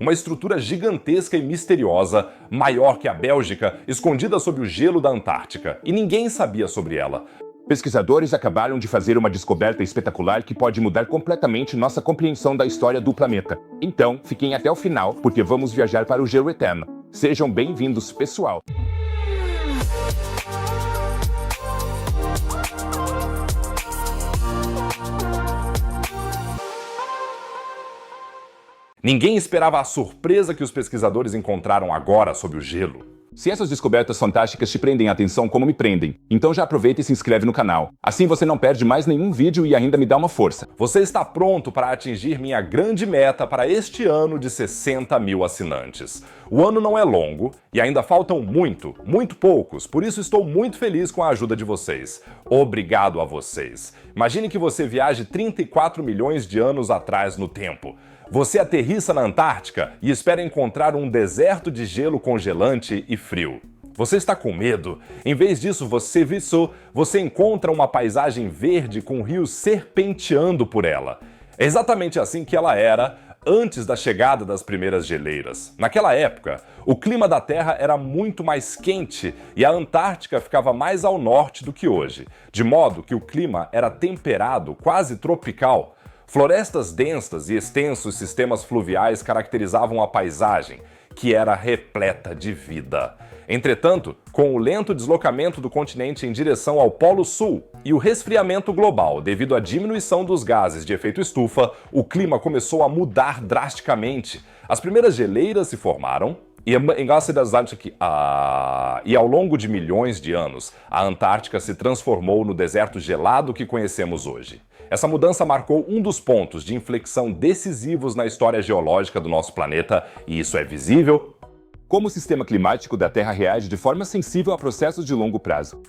Uma estrutura gigantesca e misteriosa, maior que a Bélgica, escondida sob o gelo da Antártica, e ninguém sabia sobre ela. Pesquisadores acabaram de fazer uma descoberta espetacular que pode mudar completamente nossa compreensão da história do planeta. Então, fiquem até o final, porque vamos viajar para o gelo eterno. Sejam bem-vindos, pessoal! Ninguém esperava a surpresa que os pesquisadores encontraram agora sob o gelo. Se essas descobertas fantásticas te prendem a atenção como me prendem, então já aproveita e se inscreve no canal. Assim você não perde mais nenhum vídeo e ainda me dá uma força. Você está pronto para atingir minha grande meta para este ano de 60 mil assinantes. O ano não é longo e ainda faltam muito poucos, por isso estou muito feliz com a ajuda de vocês. Obrigado a vocês. Imagine que você viaje 34 milhões de anos atrás no tempo. Você aterrissa na Antártica e espera encontrar um deserto de gelo congelante e frio. Você está com medo? Em vez disso, você encontra uma paisagem verde com rios serpenteando por ela. É exatamente assim que ela era antes da chegada das primeiras geleiras. Naquela época, o clima da Terra era muito mais quente e a Antártica ficava mais ao norte do que hoje, de modo que o clima era temperado, quase tropical. Florestas densas e extensos sistemas fluviais caracterizavam a paisagem, que era repleta de vida. Entretanto, com o lento deslocamento do continente em direção ao Polo Sul e o resfriamento global devido à diminuição dos gases de efeito estufa, o clima começou a mudar drasticamente. As primeiras geleiras se formaram, e ao longo de milhões de anos, a Antártica se transformou no deserto gelado que conhecemos hoje. Essa mudança marcou um dos pontos de inflexão decisivos na história geológica do nosso planeta, e isso é visível como o sistema climático da Terra reage de forma sensível a processos de longo prazo.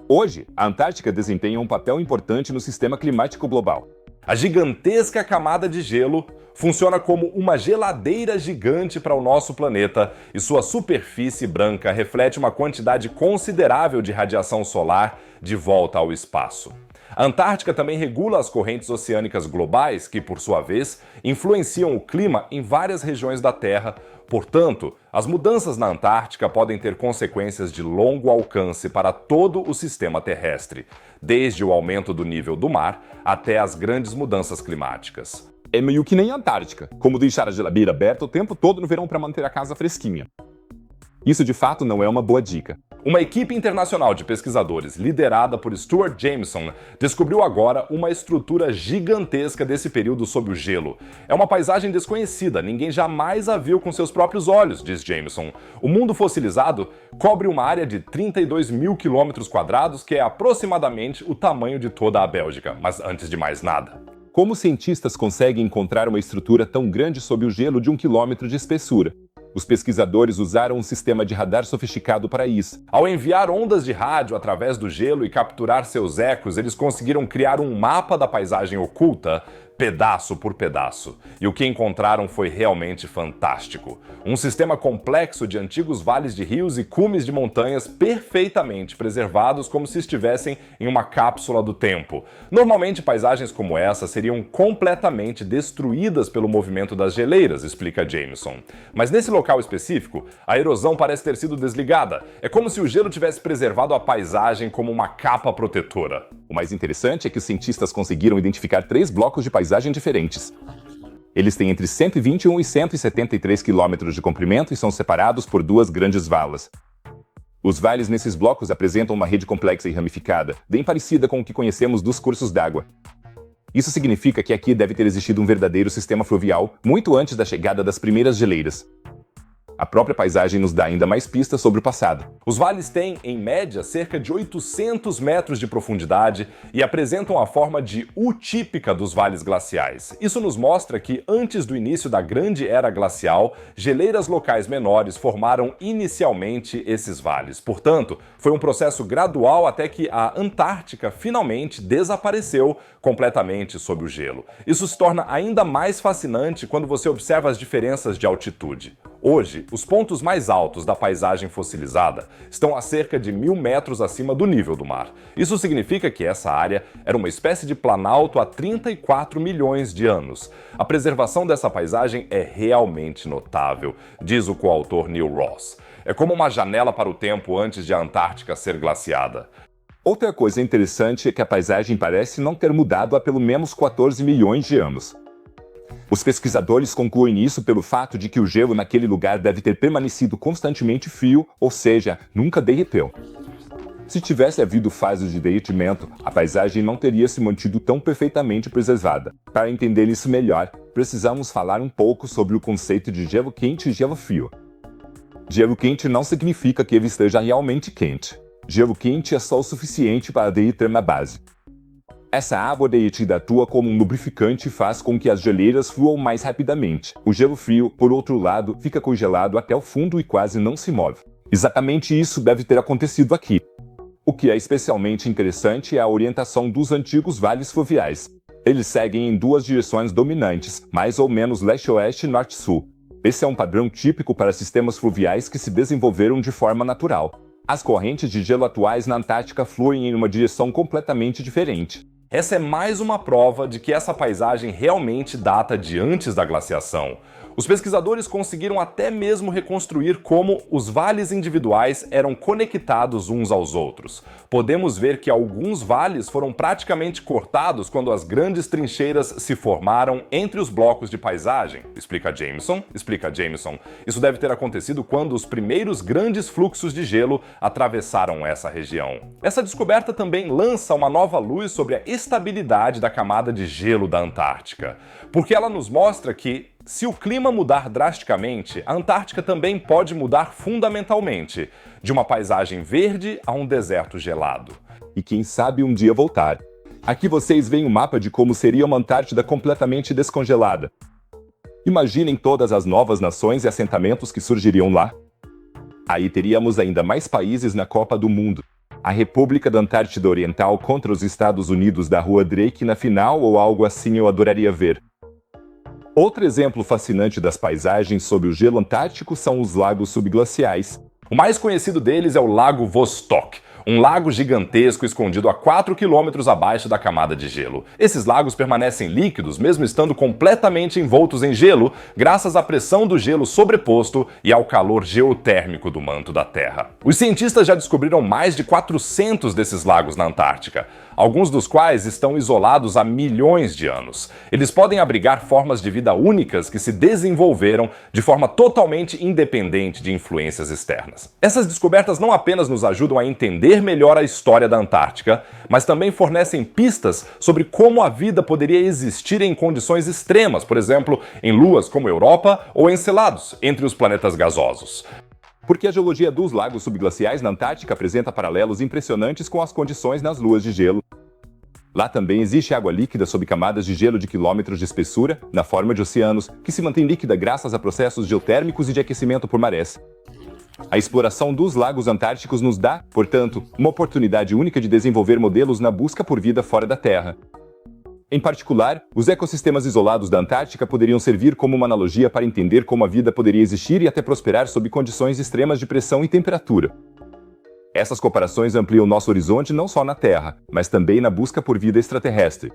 Hoje, a Antártica desempenha um papel importante no sistema climático global. A gigantesca camada de gelo funciona como uma geladeira gigante para o nosso planeta e sua superfície branca reflete uma quantidade considerável de radiação solar de volta ao espaço. A Antártica também regula as correntes oceânicas globais que, por sua vez, influenciam o clima em várias regiões da Terra. Portanto, as mudanças na Antártica podem ter consequências de longo alcance para todo o sistema terrestre, desde o aumento do nível do mar até as grandes mudanças climáticas. É meio que nem a Antártica, como deixar a geladeira aberta o tempo todo no verão para manter a casa fresquinha. Isso de fato não é uma boa dica. Uma equipe internacional de pesquisadores, liderada por Stuart Jameson, descobriu agora uma estrutura gigantesca desse período sob o gelo. É uma paisagem desconhecida, ninguém jamais a viu com seus próprios olhos, diz Jameson. O mundo fossilizado cobre uma área de 32 mil quilômetros quadrados, que é aproximadamente o tamanho de toda a Bélgica. Mas antes de mais nada, como cientistas conseguem encontrar uma estrutura tão grande sob o gelo de 1 quilômetro de espessura? Os pesquisadores usaram um sistema de radar sofisticado para isso. Ao enviar ondas de rádio através do gelo e capturar seus ecos, eles conseguiram criar um mapa da paisagem oculta, pedaço por pedaço. E o que encontraram foi realmente fantástico. Um sistema complexo de antigos vales de rios e cumes de montanhas perfeitamente preservados como se estivessem em uma cápsula do tempo. Normalmente, paisagens como essa seriam completamente destruídas pelo movimento das geleiras, explica Jameson. Mas nesse local específico, a erosão parece ter sido desligada. É como se o gelo tivesse preservado a paisagem como uma capa protetora. O mais interessante é que os cientistas conseguiram identificar 3 blocos de paisagem diferentes. Eles têm entre 121 e 173 quilômetros de comprimento e são separados por 2 grandes valas. Os vales nesses blocos apresentam uma rede complexa e ramificada, bem parecida com o que conhecemos dos cursos d'água. Isso significa que aqui deve ter existido um verdadeiro sistema fluvial muito antes da chegada das primeiras geleiras. A própria paisagem nos dá ainda mais pistas sobre o passado. Os vales têm, em média, cerca de 800 metros de profundidade e apresentam a forma de U típica dos vales glaciais. Isso nos mostra que, antes do início da Grande Era Glacial, geleiras locais menores formaram inicialmente esses vales. Portanto, foi um processo gradual até que a Antártica finalmente desapareceu completamente sob o gelo. Isso se torna ainda mais fascinante quando você observa as diferenças de altitude. Hoje, os pontos mais altos da paisagem fossilizada estão a cerca de 1.000 metros acima do nível do mar. Isso significa que essa área era uma espécie de planalto há 34 milhões de anos. A preservação dessa paisagem é realmente notável, diz o coautor Neil Ross. É como uma janela para o tempo antes de a Antártica ser glaciada. Outra coisa interessante é que a paisagem parece não ter mudado há pelo menos 14 milhões de anos. Os pesquisadores concluem isso pelo fato de que o gelo naquele lugar deve ter permanecido constantemente frio, ou seja, nunca derreteu. Se tivesse havido fases de derretimento, a paisagem não teria se mantido tão perfeitamente preservada. Para entender isso melhor, precisamos falar um pouco sobre o conceito de gelo quente e gelo frio. Gelo quente não significa que ele esteja realmente quente. Gelo quente é só o suficiente para derreter na base. Essa água derretida atua como um lubrificante e faz com que as geleiras fluam mais rapidamente. O gelo frio, por outro lado, fica congelado até o fundo e quase não se move. Exatamente isso deve ter acontecido aqui. O que é especialmente interessante é a orientação dos antigos vales fluviais. Eles seguem em duas direções dominantes, mais ou menos leste-oeste e norte-sul. Esse é um padrão típico para sistemas fluviais que se desenvolveram de forma natural. As correntes de gelo atuais na Antártica fluem em uma direção completamente diferente. Essa é mais uma prova de que essa paisagem realmente data de antes da glaciação. Os pesquisadores conseguiram até mesmo reconstruir como os vales individuais eram conectados uns aos outros. Podemos ver que alguns vales foram praticamente cortados quando as grandes trincheiras se formaram entre os blocos de paisagem. Explica Jameson. Isso deve ter acontecido quando os primeiros grandes fluxos de gelo atravessaram essa região. Essa descoberta também lança uma nova luz sobre a estabilidade da camada de gelo da Antártica, porque ela nos mostra que se o clima mudar drasticamente, a Antártica também pode mudar fundamentalmente, de uma paisagem verde a um deserto gelado. E quem sabe um dia voltar. Aqui vocês veem um mapa de como seria uma Antártida completamente descongelada. Imaginem todas as novas nações e assentamentos que surgiriam lá. Aí teríamos ainda mais países na Copa do Mundo. A República da Antártida Oriental contra os Estados Unidos da Rua Drake na final ou algo assim eu adoraria ver. Outro exemplo fascinante das paisagens sob o gelo antártico são os lagos subglaciais. O mais conhecido deles é o Lago Vostok, um lago gigantesco escondido a 4 quilômetros abaixo da camada de gelo. Esses lagos permanecem líquidos, mesmo estando completamente envoltos em gelo, graças à pressão do gelo sobreposto e ao calor geotérmico do manto da Terra. Os cientistas já descobriram mais de 400 desses lagos na Antártica, alguns dos quais estão isolados há milhões de anos. Eles podem abrigar formas de vida únicas que se desenvolveram de forma totalmente independente de influências externas. Essas descobertas não apenas nos ajudam a entender melhor a história da Antártica, mas também fornecem pistas sobre como a vida poderia existir em condições extremas, por exemplo, em luas como Europa ou Encelados, entre os planetas gasosos. Porque a geologia dos lagos subglaciais na Antártica apresenta paralelos impressionantes com as condições nas luas de gelo. Lá também existe água líquida sob camadas de gelo de quilômetros de espessura, na forma de oceanos, que se mantém líquida graças a processos geotérmicos e de aquecimento por marés. A exploração dos lagos antárticos nos dá, portanto, uma oportunidade única de desenvolver modelos na busca por vida fora da Terra. Em particular, os ecossistemas isolados da Antártica poderiam servir como uma analogia para entender como a vida poderia existir e até prosperar sob condições extremas de pressão e temperatura. Essas comparações ampliam nosso horizonte não só na Terra, mas também na busca por vida extraterrestre.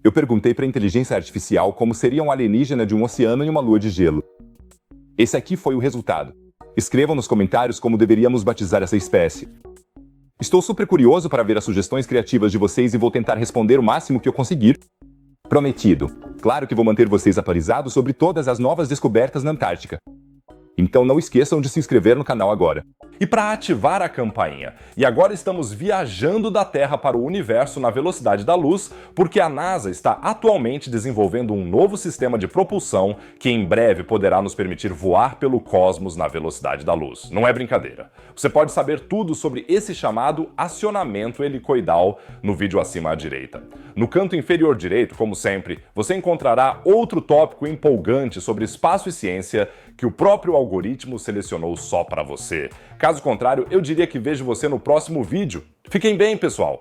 Eu perguntei para a inteligência artificial como seria um alienígena de um oceano em uma lua de gelo. Esse aqui foi o resultado. Escrevam nos comentários como deveríamos batizar essa espécie. Estou super curioso para ver as sugestões criativas de vocês e vou tentar responder o máximo que eu conseguir. Prometido. Claro que vou manter vocês atualizados sobre todas as novas descobertas na Antártica. Então não esqueçam de se inscrever no canal agora. E para ativar a campainha. E agora estamos viajando da Terra para o universo na velocidade da luz, porque a NASA está atualmente desenvolvendo um novo sistema de propulsão que em breve poderá nos permitir voar pelo cosmos na velocidade da luz. Não é brincadeira. Você pode saber tudo sobre esse chamado acionamento helicoidal no vídeo acima à direita. No canto inferior direito, como sempre, você encontrará outro tópico empolgante sobre espaço e ciência que o próprio algoritmo selecionou só para você. Caso contrário, eu diria que vejo você no próximo vídeo. Fiquem bem, pessoal!